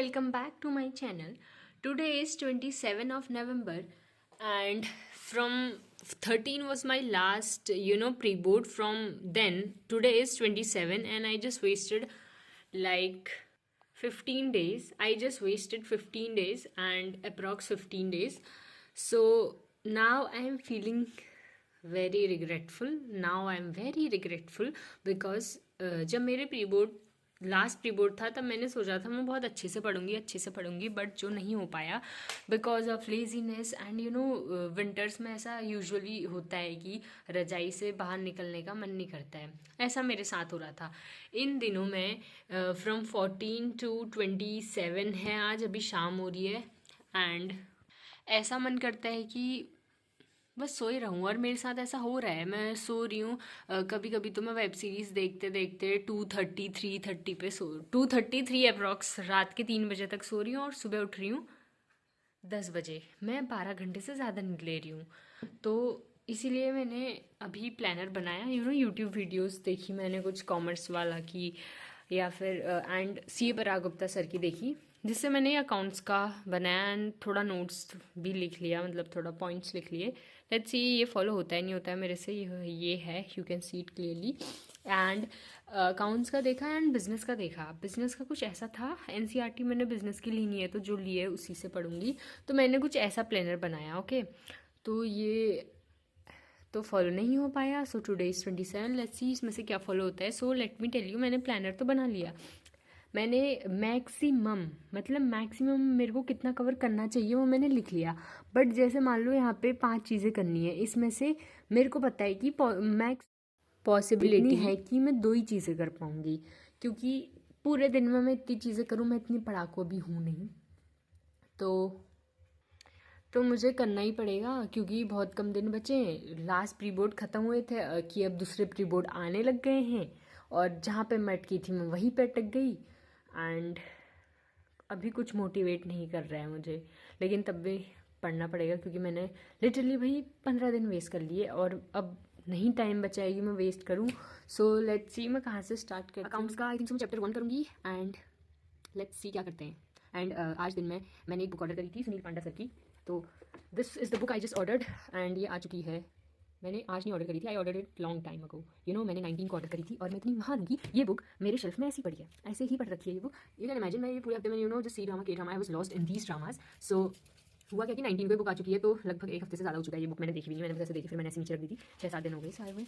welcome back to my channel. Today is 27 of November and from 13 was my last pre-board. From then today is 27 and I just wasted like 15 days. I just wasted 15 days and approx 15 days. So now I am feeling very regretful. Now I am very regretful because जब मेरे pre board last pre board था तब मैंने सोचा था मैं बहुत अच्छे से पढ़ूंगी बट जो नहीं हो पाया because of laziness and winters में ऐसा यूजुअली होता है कि रजाई से बाहर निकलने का मन नहीं करता है. ऐसा मेरे साथ हो रहा था इन दिनों में. फ्रॉम 14 to 27 है आज, अभी शाम हो रही है एंड ऐसा मन करता है कि बस सोए रहूँ. और मेरे साथ ऐसा हो रहा है, मैं सो रही हूँ. कभी कभी तो मैं वेब सीरीज़ देखते देखते 2:30 3:30 पे 2:33 अप्रॉक्स रात के 3 बजे तक सो रही हूँ और सुबह उठ रही हूँ 10 बजे. मैं 12 घंटे से ज़्यादा नींद ले रही हूँ. तो इसीलिए मैंने अभी प्लानर बनाया. यूट्यूब वीडियोस देखी मैंने कुछ कॉमर्स वाला की या फिर and CA Parag Gupta sir की देखी, जिससे मैंने अकाउंट्स का बनाया एंड थोड़ा नोट्स भी लिख लिया, मतलब थोड़ा पॉइंट्स लिख लिए. लेट्स सी ये फॉलो होता है नहीं होता है मेरे से. ये है, you can see it clearly. And accounts का देखा एंड बिजनेस का देखा. बिजनेस का कुछ ऐसा था, NCERT मैंने बिजनेस की ली नहीं है तो जो ली है उसी से पढ़ूंगी. तो मैंने कुछ ऐसा प्लानर बनाया. ओके तो ये तो फॉलो नहीं हो पाया. So today is 27. Let's see इसमें से क्या फॉलो होता है. So let me tell you, मैंने प्लानर तो बना लिया. मैंने मैक्सिमम मेरे को कितना कवर करना चाहिए वो मैंने लिख लिया. बट जैसे मान लो यहाँ पे 5 चीज़ें करनी है, इसमें से मेरे को पता है कि मैक्स पॉसिबिलिटी है कि मैं 2 ही चीज़ें कर पाऊँगी, क्योंकि पूरे दिन में मैं इतनी चीज़ें करूँ, मैं इतनी पढ़ाकू अभी हूँ नहीं. तो मुझे करना ही पड़ेगा क्योंकि बहुत कम दिन बचे हैं. लास्ट प्री बोर्ड ख़त्म हुए थे कि अब दूसरे प्री बोर्ड आने लग गए हैं और जहाँ पे मैं अटकी थी मैं वहीं पे अटक गई. एंड अभी कुछ मोटिवेट नहीं कर रहा है मुझे, लेकिन तब भी पढ़ना पड़ेगा क्योंकि मैंने लिटरली भाई 15 दिन वेस्ट कर लिए और अब नहीं टाइम बचाएगी मैं वेस्ट करूँ. सो लेट्स सी मैं कहाँ से स्टार्ट करती हूँ. अकाउंट्स का आई थिंक मैं चैप्टर 1 करूँगी एंड लेट्स सी क्या करते हैं. एंड आज दिन में मैंने एक बुक ऑर्डर करी थी सुनील पांडा सर की. तो this is the book I just ordered and ये आ चुकी है. मैंने आज नहीं ऑर्डर करी थी, I order it long time ago. मैंने 19 को ऑर्डर करी थी और मैं इतनी महान हूँ कि ये बुक मेरे शेल्फ में ऐसी पड़ी है, ऐसे ही पढ़ रखी है ये बुक. यू कैन इमेजिन मैं ये पूरे हफ्ते में जो C drama K drama I was lost in these dramas. So हुआ क्या कि 19 को बुक आ चुकी है तो लगभग एक हफ्ते से ज़्यादा हो चुका है. ये बुक मैंने देखी भी नहीं, मैंने जैसे देखी फिर मैंने ऐसे नीचे रख दी थी. 6-7 दिन हो गए सारे में,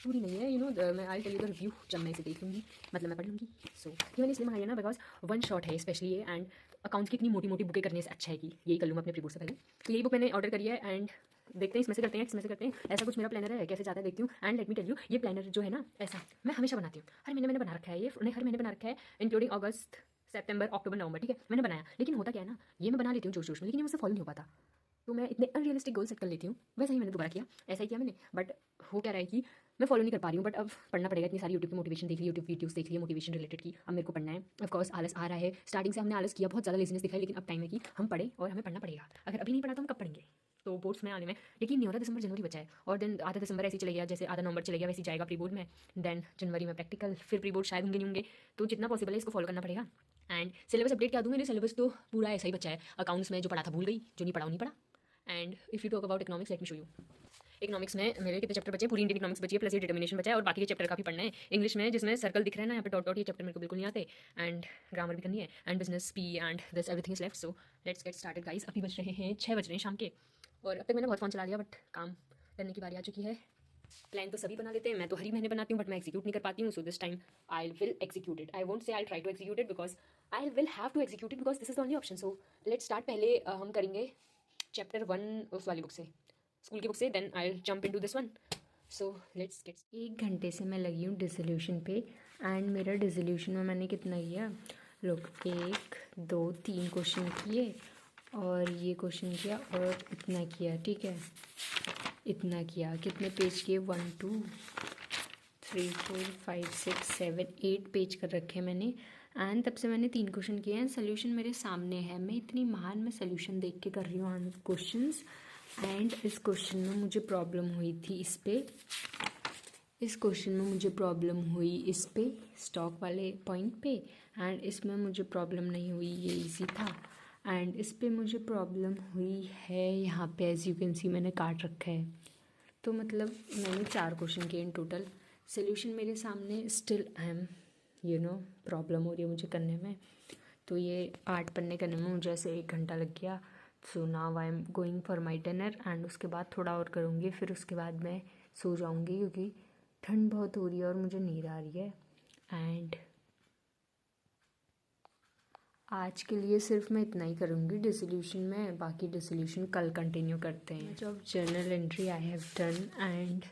पूरी नहीं है. मैं I tell you the review जब मैं इसे देख लूँगी, मतलब मैं पढ़ लूँगी. सो ये मैंने इसलिए मंगाई है ना बिकॉज वन शॉट है स्पेशली ये. एंड अकाउंट्स की इतनी मोटी मोटी बुकें करने से अच्छा है कि यही कर लूँ मैं अपने प्री बोर्ड से पहले. तो यही बुक मैंने ऑर्डर करी है एंड देखते हैं इसमें से करते हैं. ऐसा कुछ मेरा प्लानर है, कैसे जाता है देखती हूँ. And let me tell you, ये प्लानर जो है ना ऐसा मैं हमेशा बनाती हूँ. हर महीने मैंने बना रखा है ये, हर महीने बना रखा है इंक्लूडिंग अगस्त सितंबर अक्टूबर नवंबर. ठीक है मैंने बनाया, लेकिन होता क्या है ना, ये मैं बना लेती हूँ जोश जोश में, लेकिन ये मुझसे फॉलो नहीं हो पाता. तो मैं इतने अनरियलिस्टिक गोल सेट कर लेती हूँ. वैसे ही मैंने दोबारा किया, ऐसा ही किया मैंने. बट हो क्या रहा है कि मैं फॉलो नहीं कर पा रही हूँ. बट अब पढ़ना पड़ेगा. इतनी सारी यूट्यूब की मोटिवेशन देख ली, यूट्यूब वीडियोस देख ली मोटिवेशन रिलेटेड की. अब मेरे को पढ़ना है. ऑफकोर्स आलस आ रहा है, स्टार्टिंग से हमने आलस किया, बहुत ज़्यादा लेजीनेस दिखाई, लेकिन अब टाइम है कि हम पढ़ें और हमें पढ़ना पड़ेगा. अगर अभी नहीं पढ़ा तो हम कब पढ़ेंगे. तो बोर्ड्स में आने में यकीन नहीं हो रहा. दिसंबर जनवरी बचा है और देन आधा दिसंबर ऐसे ही चले गया, जैसे आधा नवंबर चले गया वैसे जाएगा प्री बोर्ड में. देन जनवरी में प्रैक्टिकल, फिर प्री बोर्ड शायद होंगे नहीं होंगे. तो जितना पॉसिबल है इसको फॉलो करना पड़ेगा. एंड सिलेबस अपडेट क्या दूँ, मेरे सिलेबस तो पूरा ऐसा ही बचा है. अकाउंट्स में जो पढ़ा था भूल गई, जो नहीं पढ़ा वो नहीं पढ़ा. And if you talk about economics, let me show you. Economics में मेरे कितने चैप्टर बचे, पूरी इंडियन इकोनॉमिक्स बची है प्लस ये डिटर्मिनेशन बचा है और बाकी के चैप्टर काफ़ी पढ़ना है. इंग्लिश में जिसमें सर्कल दिख रहा है ना यहाँ पे डॉट डॉट, ये चैप्टर मेरे को बिल्कुल नहीं आते. एंड ग्रामर भी करनी है and business P and this everything is left. So let's get started guys. अभी बज रहे हैं 6 बज रहे हैं शाम के और अब तक मैंने बहुत फ़ोन चला लिया बट काम करने की बारी आ चुकी है. प्लान तो सभी बना लेते हैं, मैं तो हर ही महीने बनाती हूँ बट मैं एक्जीक्यूट नहीं कर पाती हूँ. So this time I will execute it. I won't say I try to execute it because I will have to execute it because this is the only option. So let's start. पहले हम करेंगे chapter 1 उस वाली book से, school की book से. Then I jump into this one. So let's get. 1 घंटे से मैं लगी हूँ डिसोल्यूशन पे एंड मेरा डिसोल्यूशन में मैंने कितना किया, लोग 1 2 3 क्वेश्चन किए और ये क्वेश्चन किया और इतना किया. ठीक है इतना किया. कितने पेज किए, 1 2 3 4 5 6 7 8 पेज कर रखे मैंने. एंड तब से मैंने 3 क्वेश्चन किए हैं. सोल्यूशन मेरे सामने है, मैं इतनी महान मैं सोल्यूशन देख के कर रही हूँ क्वेश्चंस. एंड इस क्वेश्चन में मुझे प्रॉब्लम हुई थी इस पे इस क्वेश्चन में मुझे प्रॉब्लम हुई इस पे स्टॉक वाले पॉइंट पे, एंड इसमें मुझे प्रॉब्लम नहीं हुई, ये इजी था। एंड इस पे मुझे प्रॉब्लम हुई है यहाँ पे, एज यू कैन सी मैंने काट रखा है। तो मतलब मैंने 4 क्वेश्चन किए इन टोटल। सोल्यूशन मेरे सामने स्टिल आई एम प्रॉब्लम हो रही है मुझे करने में। तो ये 8 पन्ने करने में मुझे ऐसे 1 घंटा लग गया। So now I am going for my dinner, and उसके बाद थोड़ा और करूँगी, फिर उसके बाद मैं सो जाऊँगी क्योंकि ठंड बहुत हो रही है और मुझे नींद आ रही है। एंड आज के लिए सिर्फ मैं इतना ही करूँगी डिसोल्यूशन में, बाकी डिसोल्यूशन कल कंटिन्यू करते हैं। जब journal entry I have done, and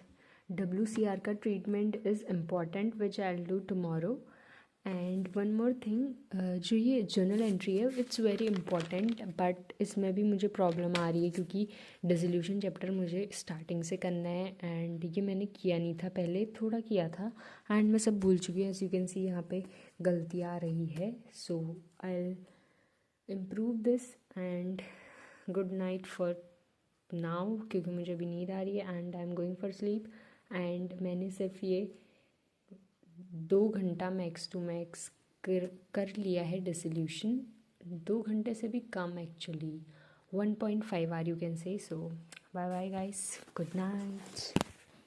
WCR का treatment is important which I will do tomorrow. And one more thing, जो ये जर्नल एंट्री है इट्स वेरी इंपॉर्टेंट, बट इसमें भी मुझे प्रॉब्लम आ रही है क्योंकि डिसोल्यूशन चैप्टर मुझे स्टार्टिंग से करना है, एंड ये मैंने किया नहीं था पहले, थोड़ा किया था एंड मैं सब भूल चुकी हूँ। एज यू कैन सी यहाँ पे गलती आ रही है। So I will improve this, and good night for now क्योंकि मुझे अभी नींद आ रही है and I am going for sleep. And मैंने सिर्फ ये 2 घंटा मैक्स टू मैक्स कर लिया है डिसोल्यूशन, 2 घंटे से भी कम actually, 1.5 or you can say. So bye bye guys, good night.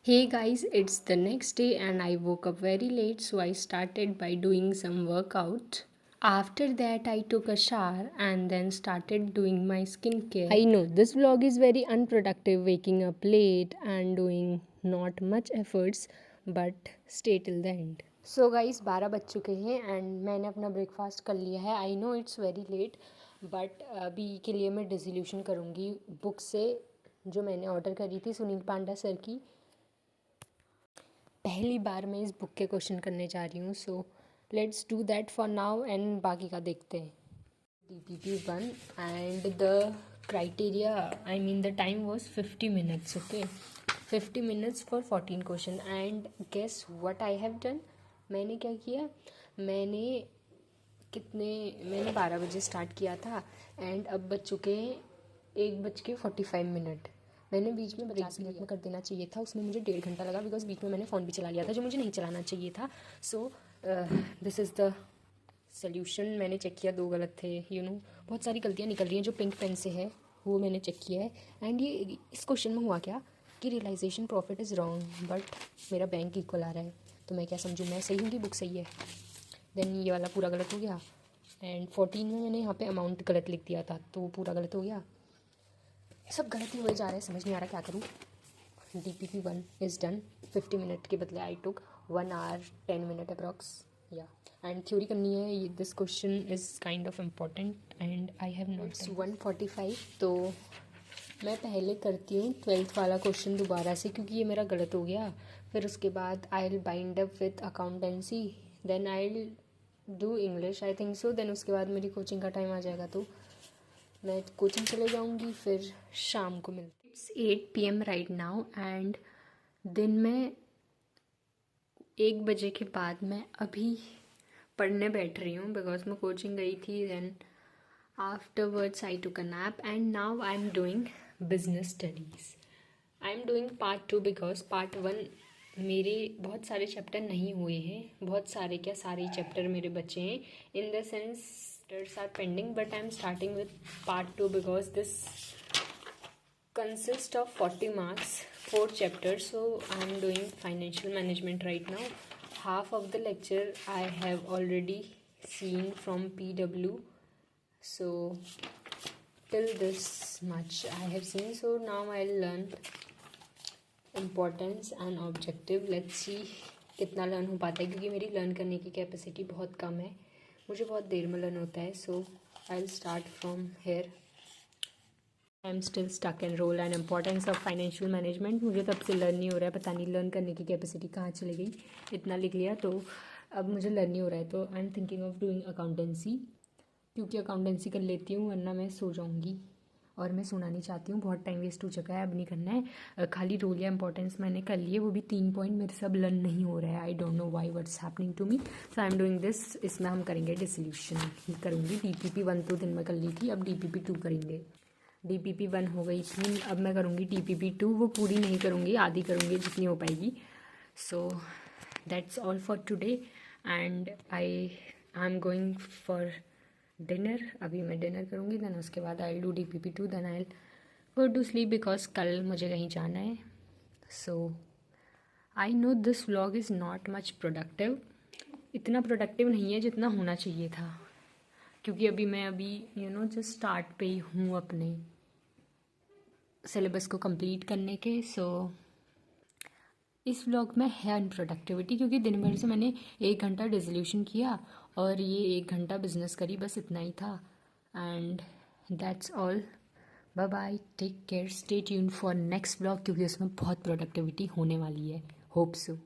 Hey guys, it's the next day and I woke up very late, so I started by doing some workout. After that, I took a shower and then started doing my skincare. I know this vlog is very unproductive, waking up late and doing not much efforts, but stay till the end. So guys, 12 बज चुके हैं and मैंने अपना breakfast कर लिया है। I know it's very late, but अभी के लिए मैं डिसोल्यूशन करूँगी बुक से जो मैंने ऑर्डर करी थी सुनील पांडा सर की। पहली बार मैं इस बुक के क्वेश्चन करने जा रही हूँ, so let's do that for now and बाकी का देखते हैं। DPP1 and the criteria, I mean the time was 50 minutes, okay 50 minutes for 14 question. And guess what I have done, मैंने क्या किया, मैंने 12 बजे स्टार्ट किया था एंड अब बज चुके हैं 1:45। मैंने बीच में 50 मिनट में कर देना चाहिए था, उसमें मुझे 1.5 घंटा लगा बिकॉज बीच में मैंने फ़ोन भी चला लिया था जो मुझे नहीं चलाना चाहिए था। So this is the solution. मैंने चेक किया 2 गलत थे, बहुत सारी गलतियाँ निकल रही हैं जो पिंक पेन से है, वो मैंने चेक किया है। एंड ये इस क्वेश्चन में हुआ क्या कि realization profit is wrong, but मेरा बैंक इक्वल आ रहा है, तो मैं क्या समझूँ, मैं सही हूँ कि बुक सही है। देन ये वाला पूरा गलत हो गया, एंड 14 में मैंने यहाँ पे अमाउंट गलत लिख दिया था तो वो पूरा गलत हो गया। सब गलत ही हुए जा रहे हैं, समझ नहीं आ रहा क्या करूँ। DPP1 is done. 50 मिनट के बदले आई टुक 1 hour 10 minute अप्रॉक्स, या एंड थ्योरी करनी है। This question is kind of important and I have note 1:45। तो मैं पहले करती हूँ 12th वाला क्वेश्चन दोबारा से क्योंकि ये मेरा गलत हो गया। फिर उसके बाद I will bind up with accountancy, then I will do English, I think so. Then उसके बाद मेरी कोचिंग का टाइम आ जाएगा तो मैं कोचिंग चले जाऊँगी, फिर शाम को मिलती। It's 8 PM right now and दिन में 1 बजे के बाद मैं अभी पढ़ने बैठ रही हूँ बिकॉज मैं कोचिंग गई थी। Then afterwards I took a nap and now I am doing business studies. I am doing part 2 because part 1 मेरे बहुत सारे चैप्टर नहीं हुए हैं, बहुत सारे क्या सारे चैप्टर मेरे बचे हैं, in the sense chapters are pending, but I am starting with part 2 because this consists of 40 marks, 4 chapters. So I am doing financial management right now. Half of the lecture I have already seen from PW, so till this much I have seen. So now I'll learn importance and objective. Let's see कितना learn हो पाता है क्योंकि मेरी learn करने की capacity बहुत कम है, मुझे बहुत देर में लर्न होता है। So I will start from here. I am still stuck in role and importance of financial management. मुझे तब से लर्न नहीं हो रहा है, पता नहीं लर्न करने की कैपेसिटी कहाँ चली गई। इतना लिख लिया तो अब मुझे लर्न नहीं हो रहा है, तो I am thinking of doing accountancy क्योंकि अकाउंटेंसी कर लेती हूँ वरना मैं सो जाऊँगी और मैं सोना नहीं चाहती हूँ, बहुत टाइम वेस्ट हो चुका है, अब नहीं करना है। खाली रोल या इंपॉर्टेंस मैंने कर लिए, वो भी 3 पॉइंट मेरे सब लर्न नहीं हो रहा है। I don't know why what's happening to me. So I am doing this. इसमें हम करेंगे डिसोल्यूशन करूँगी। DPP1 तो दिन में कर ली थी, अब DPP2 करेंगे। DPP1 हो गई थी, अब मैं करूँगी DPP2। वो पूरी नहीं करूँगी, आधी करूँगी जितनी हो पाएगी। So that's all for today and I am going for dinner. अभी मैं डिनर करूँगी, देन उसके बाद I do DPP2, then I go to sleep because कल मुझे कहीं जाना है. So I know this vlog is not much productive. इतना प्रोडक्टिव नहीं है जितना होना चाहिए था, क्योंकि अभी मैं जस्ट स्टार्ट पे ही हूँ अपने सिलेबस को कंप्लीट करने के. सो इस व्लॉग में है अनप्रोडक्टिविटी, क्योंकि दिन भर से मैंने 1 घंटा डिसोल्यूशन किया और ये 1 घंटा बिजनेस करी, बस इतना ही था. And that's all. Bye bye, take care, stay tuned for next vlog, क्योंकि उसमें बहुत प्रोडक्टिविटी होने वाली है. होप सो.